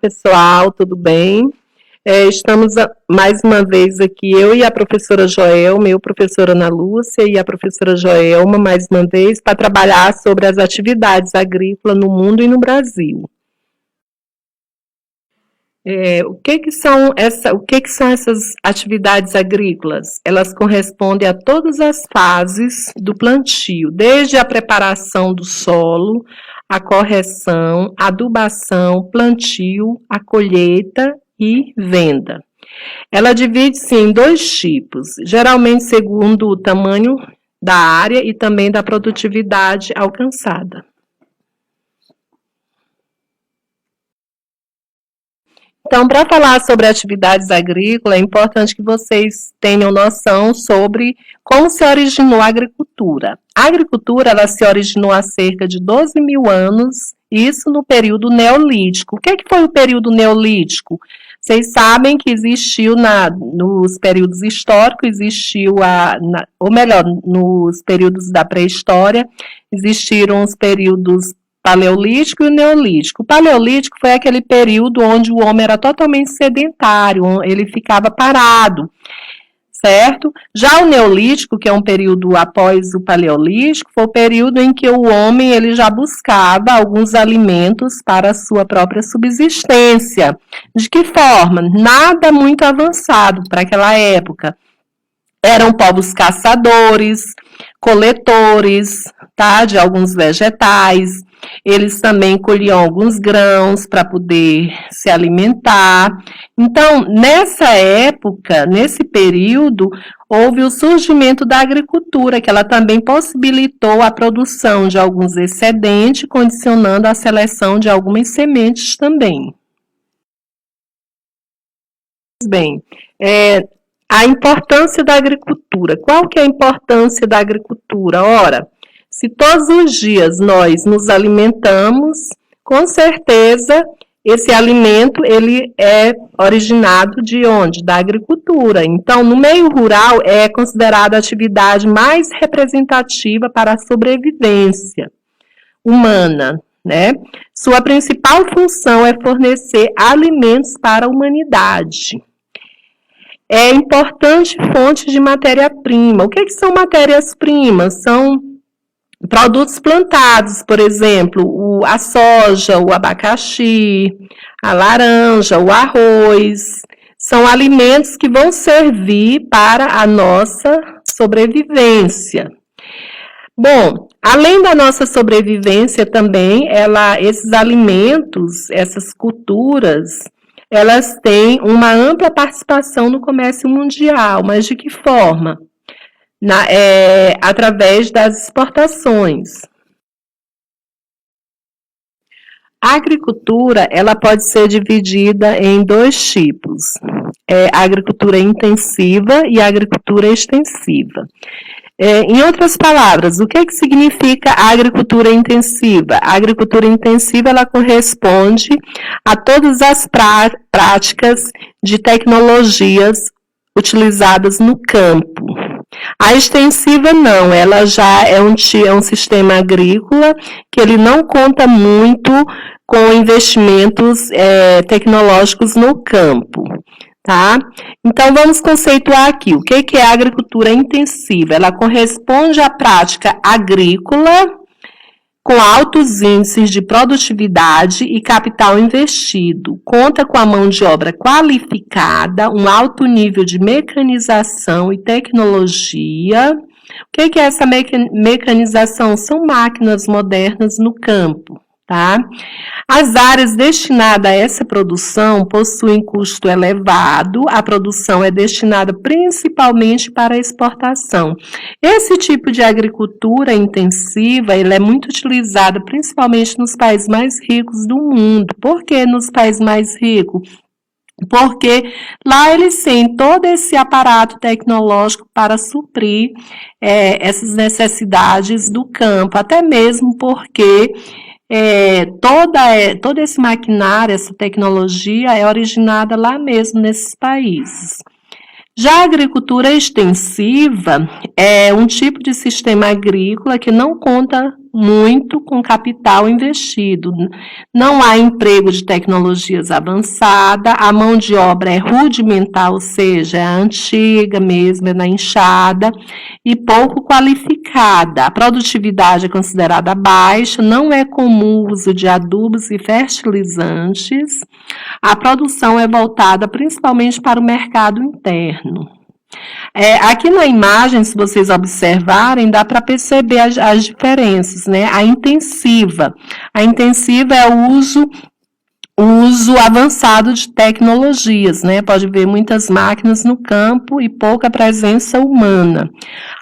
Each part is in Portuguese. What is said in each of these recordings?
Pessoal, tudo bem? Estamos mais uma vez aqui, eu e a professora Joelma, eu, professora Ana Lúcia e a professora Joelma, mais uma vez, para trabalhar sobre as atividades agrícolas no mundo e no Brasil. O que são essas atividades agrícolas? Elas correspondem a todas as fases do plantio, desde a preparação do solo, a correção, a adubação, plantio, a colheita e venda. Ela divide-se em dois tipos, geralmente segundo o tamanho da área e também da produtividade alcançada. Então, para falar sobre atividades agrícolas, é importante que vocês tenham noção sobre como se originou a agricultura. A agricultura ela se originou há cerca de 12 mil anos, isso no período neolítico. O que foi o período neolítico? Vocês sabem que existiu nos períodos históricos, nos períodos da pré-história, existiram os períodos Paleolítico e Neolítico. O Paleolítico foi aquele período onde o homem era totalmente sedentário, ele ficava parado, certo? Já o Neolítico, que é um período após o Paleolítico, foi o período em que o homem ele já buscava alguns alimentos para a sua própria subsistência. De que forma? Nada muito avançado para aquela época. Eram povos caçadores, coletores, tá, de alguns vegetais. Eles também colhiam alguns grãos para poder se alimentar. Então, nessa época, nesse período, houve o surgimento da agricultura, que ela também possibilitou a produção de alguns excedentes, condicionando a seleção de algumas sementes também. Bem, a importância da agricultura. Qual que é a importância da agricultura? Ora, se todos os dias nós nos alimentamos, com certeza esse alimento ele é originado de onde? Da agricultura. Então, no meio rural é considerada a atividade mais representativa para a sobrevivência humana, né? Sua principal função é fornecer alimentos para a humanidade. É importante fonte de matéria-prima. O que são matérias-primas? São produtos plantados, por exemplo, a soja, o abacaxi, a laranja, o arroz. São alimentos que vão servir para a nossa sobrevivência. Bom, além da nossa sobrevivência também, esses alimentos, essas culturas, elas têm uma ampla participação no comércio mundial, mas de que forma? Através das exportações. A agricultura, ela pode ser dividida em dois tipos, a agricultura intensiva e a agricultura extensiva. Em outras palavras, o que significa a agricultura intensiva? A agricultura intensiva, ela corresponde a todas as práticas de tecnologias utilizadas no campo. A extensiva não, ela já é um sistema agrícola que ele não conta muito com investimentos tecnológicos no campo, tá? Então, vamos conceituar aqui, o que é a agricultura intensiva? Ela corresponde à prática agrícola com altos índices de produtividade e capital investido. Conta com a mão de obra qualificada, um alto nível de mecanização e tecnologia. O que é essa mecanização? São máquinas modernas no campo, tá? As áreas destinadas a essa produção possuem custo elevado, a produção é destinada principalmente para a exportação. Esse tipo de agricultura intensiva, ele é muito utilizado principalmente nos países mais ricos do mundo. Por que nos países mais ricos? Porque lá eles têm todo esse aparato tecnológico para suprir essas necessidades do campo, até mesmo porque todo esse maquinário, essa tecnologia é originada lá mesmo nesses países. Já a agricultura extensiva é um tipo de sistema agrícola que não conta muito com capital investido. Não há emprego de tecnologias avançadas, a mão de obra é rudimentar, ou seja, é antiga mesmo, é na enxada, e pouco qualificada. A produtividade é considerada baixa, não é comum o uso de adubos e fertilizantes. A produção é voltada principalmente para o mercado interno. Aqui na imagem, se vocês observarem, dá para perceber as diferenças, né? A intensiva é o uso avançado de tecnologias, né? Pode ver muitas máquinas no campo e pouca presença humana.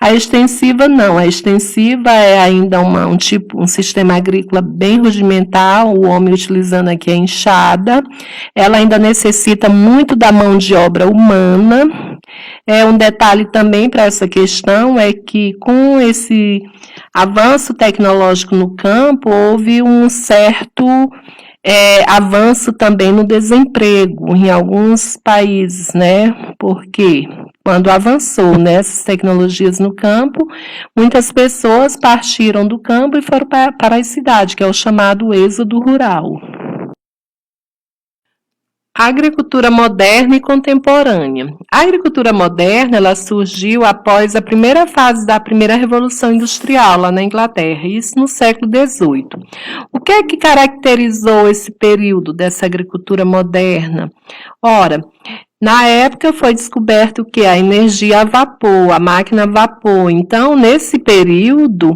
A extensiva não, a extensiva é ainda um sistema agrícola bem rudimentar, o homem utilizando aqui a enxada, ela ainda necessita muito da mão de obra humana. Um detalhe também para essa questão é que com esse avanço tecnológico no campo, houve um certo avanço também no desemprego em alguns países, né? Porque quando avançou essas tecnologias no campo, muitas pessoas partiram do campo e foram para as cidades, que é o chamado êxodo rural. Agricultura moderna e contemporânea. A agricultura moderna, ela surgiu após a primeira fase da primeira revolução industrial lá na Inglaterra, isso no século XVIII. O que é que caracterizou esse período dessa agricultura moderna? Ora, na época foi descoberto que a energia a vapor, a máquina a vapor. Então, nesse período,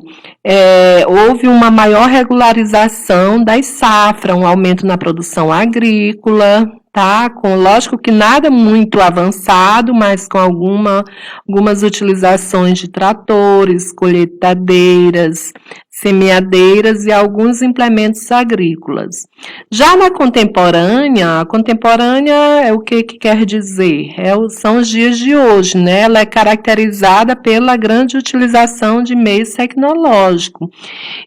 houve uma maior regularização das safras, um aumento na produção agrícola, tá? Lógico que nada muito avançado, mas com algumas utilizações de tratores, colheitadeiras, semeadeiras e alguns implementos agrícolas. Já na contemporânea, a contemporânea é o que quer dizer? São os dias de hoje, né? Ela é caracterizada pela grande utilização de meios tecnológicos.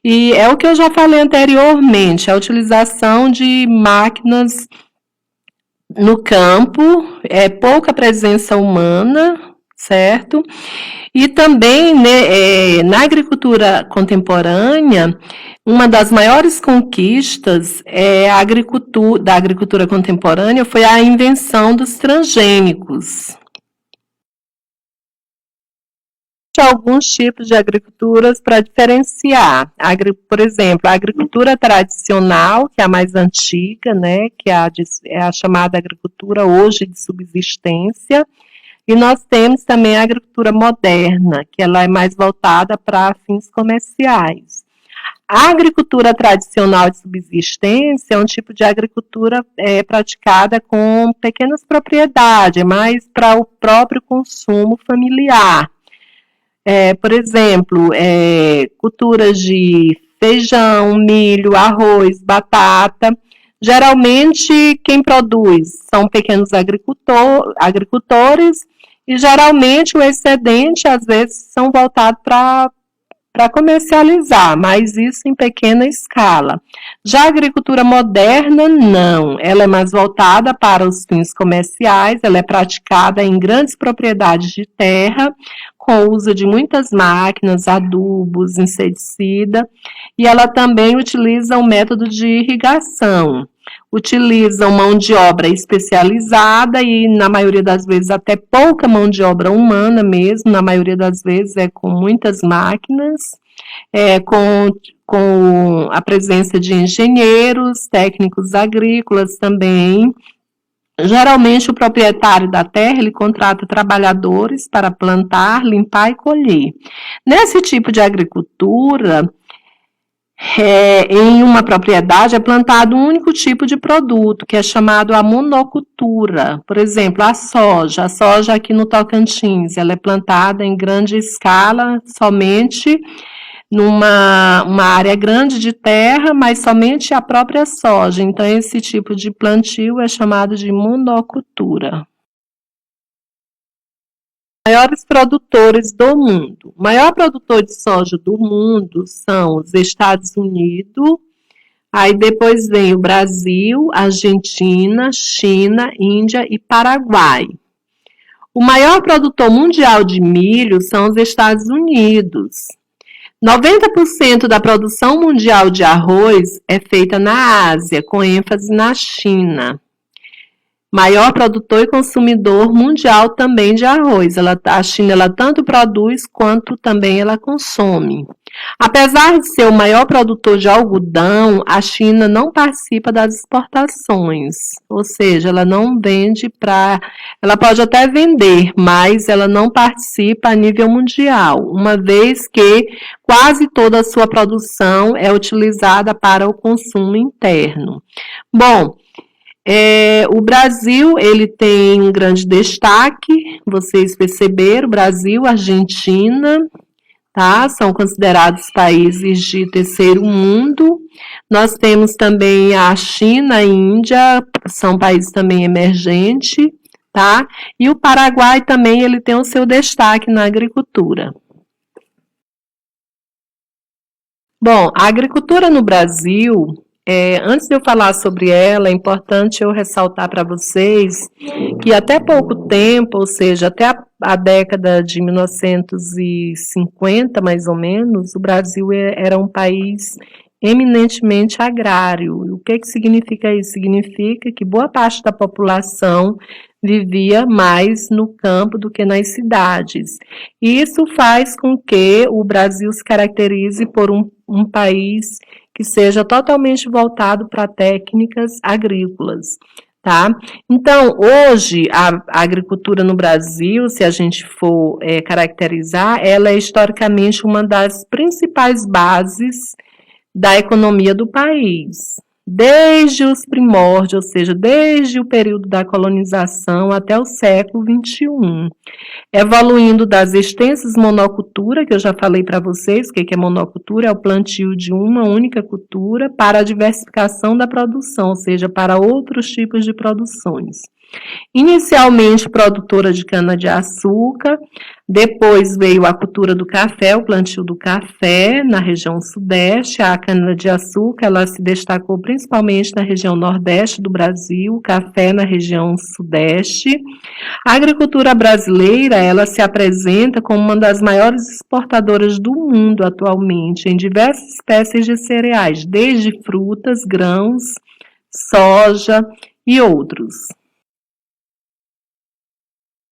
E é o que eu já falei anteriormente, a utilização de máquinas no campo, pouca presença humana, certo? E também, né, na agricultura contemporânea, uma das maiores conquistas da agricultura contemporânea foi a invenção dos transgênicos. Alguns tipos de agriculturas para diferenciar. Por exemplo, a agricultura tradicional, que é a mais antiga, né, que é a chamada agricultura hoje de subsistência, e nós temos também a agricultura moderna, que ela é mais voltada para fins comerciais. A agricultura tradicional de subsistência é um tipo de agricultura praticada com pequenas propriedades, é mais para o próprio consumo familiar. Por exemplo, culturas de feijão, milho, arroz, batata. Geralmente, quem produz são pequenos agricultores e, geralmente, o excedente, às vezes, são voltados para comercializar, mas isso em pequena escala. Já a agricultura moderna, não. Ela é mais voltada para os fins comerciais, ela é praticada em grandes propriedades de terra, com o uso de muitas máquinas, adubos, inseticida, e ela também utiliza um método de irrigação. Utilizam mão de obra especializada e, na maioria das vezes, até pouca mão de obra humana mesmo, na maioria das vezes com muitas máquinas, com a presença de engenheiros, técnicos agrícolas também. Geralmente, o proprietário da terra, ele contrata trabalhadores para plantar, limpar e colher. Nesse tipo de agricultura, em uma propriedade é plantado um único tipo de produto, que é chamado a monocultura. Por exemplo, a soja aqui no Tocantins, ela é plantada em grande escala, somente numa área grande de terra, mas somente a própria soja. Então, esse tipo de plantio é chamado de monocultura. Maiores produtores do mundo. O maior produtor de soja do mundo são os Estados Unidos, aí depois vem o Brasil, Argentina, China, Índia e Paraguai. O maior produtor mundial de milho são os Estados Unidos. 90% da produção mundial de arroz é feita na Ásia, com ênfase na China. Maior produtor e consumidor mundial também de arroz. A China ela tanto produz quanto também ela consome. Apesar de ser o maior produtor de algodão, a China não participa das exportações, ou seja, ela não vende para. Ela pode até vender, mas ela não participa a nível mundial, uma vez que quase toda a sua produção é utilizada para o consumo interno. Bom, o Brasil ele tem um grande destaque, vocês perceberam, Brasil, Argentina, tá? São considerados países de terceiro mundo. Nós temos também a China, a Índia, são países também emergentes, tá? E o Paraguai também ele tem o seu destaque na agricultura. Bom, a agricultura no Brasil, antes de eu falar sobre ela, é importante eu ressaltar para vocês que até pouco tempo, ou seja, até a década de 1950, mais ou menos, o Brasil era um país eminentemente agrário. E o que significa isso? Significa que boa parte da população vivia mais no campo do que nas cidades. E isso faz com que o Brasil se caracterize por um país que seja totalmente voltado para técnicas agrícolas, tá? Então, hoje, a agricultura no Brasil, se a gente for caracterizar, ela é historicamente uma das principais bases da economia do país. Desde os primórdios, ou seja, desde o período da colonização até o século XXI. Evoluindo das extensas monoculturas, que eu já falei para vocês, o que é monocultura? É o plantio de uma única cultura para a diversificação da produção, ou seja, para outros tipos de produções. Inicialmente produtora de cana-de-açúcar, depois veio a cultura do café, o plantio do café na região sudeste. A cana-de-açúcar ela se destacou principalmente na região nordeste do Brasil, o café na região sudeste. A agricultura brasileira ela se apresenta como uma das maiores exportadoras do mundo atualmente, em diversas espécies de cereais, desde frutas, grãos, soja e outros.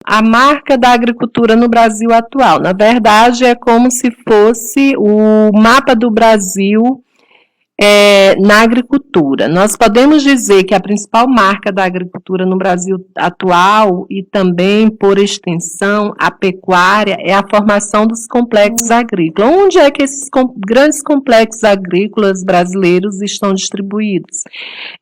A marca da agricultura no Brasil atual. Na verdade, é como se fosse o mapa do Brasil na agricultura. Nós podemos dizer que a principal marca da agricultura no Brasil atual e também, por extensão, a pecuária, é a formação dos complexos agrícolas. Onde é que esses grandes complexos agrícolas brasileiros estão distribuídos?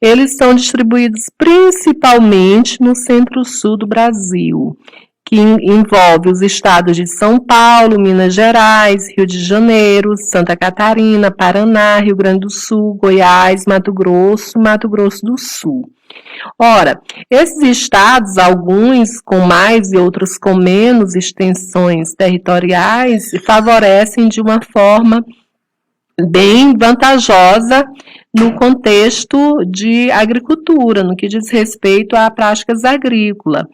Eles são distribuídos principalmente no centro-sul do Brasil, que envolve os estados de São Paulo, Minas Gerais, Rio de Janeiro, Santa Catarina, Paraná, Rio Grande do Sul, Goiás, Mato Grosso do Sul. Ora, esses estados, alguns com mais e outros com menos extensões territoriais, favorecem de uma forma bem vantajosa no contexto de agricultura, no que diz respeito a práticas agrícolas.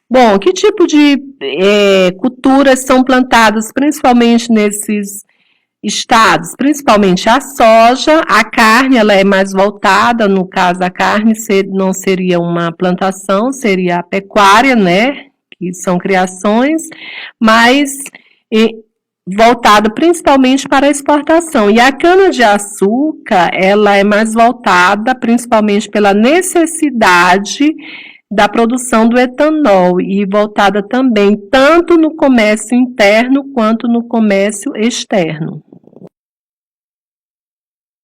Bom, que tipo de culturas são plantadas principalmente nesses estados? Principalmente a soja, a carne ela é mais voltada, no caso a carne não seria uma plantação, seria a pecuária, né? Que são criações, mas voltada principalmente para a exportação. E a cana-de-açúcar, ela é mais voltada principalmente pela necessidade da produção do etanol e voltada também tanto no comércio interno quanto no comércio externo.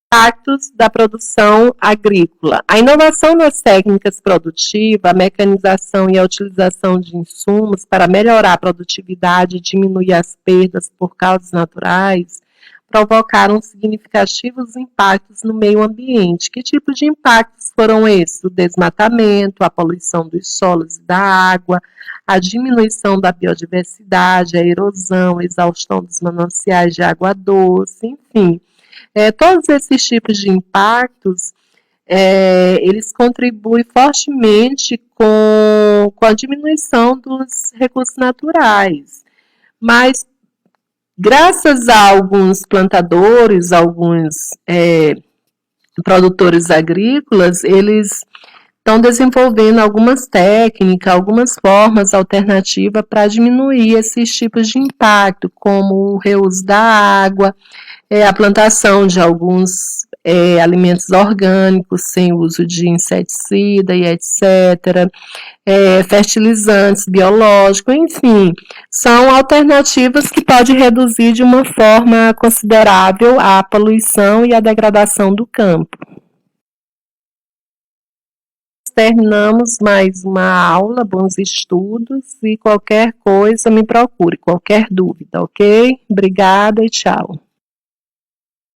Impactos da produção agrícola. A inovação nas técnicas produtivas, a mecanização e a utilização de insumos para melhorar a produtividade e diminuir as perdas por causas naturais provocaram significativos impactos no meio ambiente. Que tipo de impactos foram esses? O desmatamento, a poluição dos solos e da água, a diminuição da biodiversidade, a erosão, a exaustão dos mananciais de água doce, enfim. Todos esses tipos de impactos, eles contribuem fortemente com a diminuição dos recursos naturais. Mas Graças a alguns plantadores, alguns produtores agrícolas, eles estão desenvolvendo algumas técnicas, algumas formas alternativas para diminuir esses tipos de impacto, como o reuso da água, a plantação de alguns alimentos orgânicos sem uso de inseticida e etc., fertilizantes biológicos, enfim, são alternativas que podem reduzir de uma forma considerável a poluição e a degradação do campo. Terminamos mais uma aula, bons estudos, e qualquer coisa me procure, qualquer dúvida, ok? Obrigada e tchau.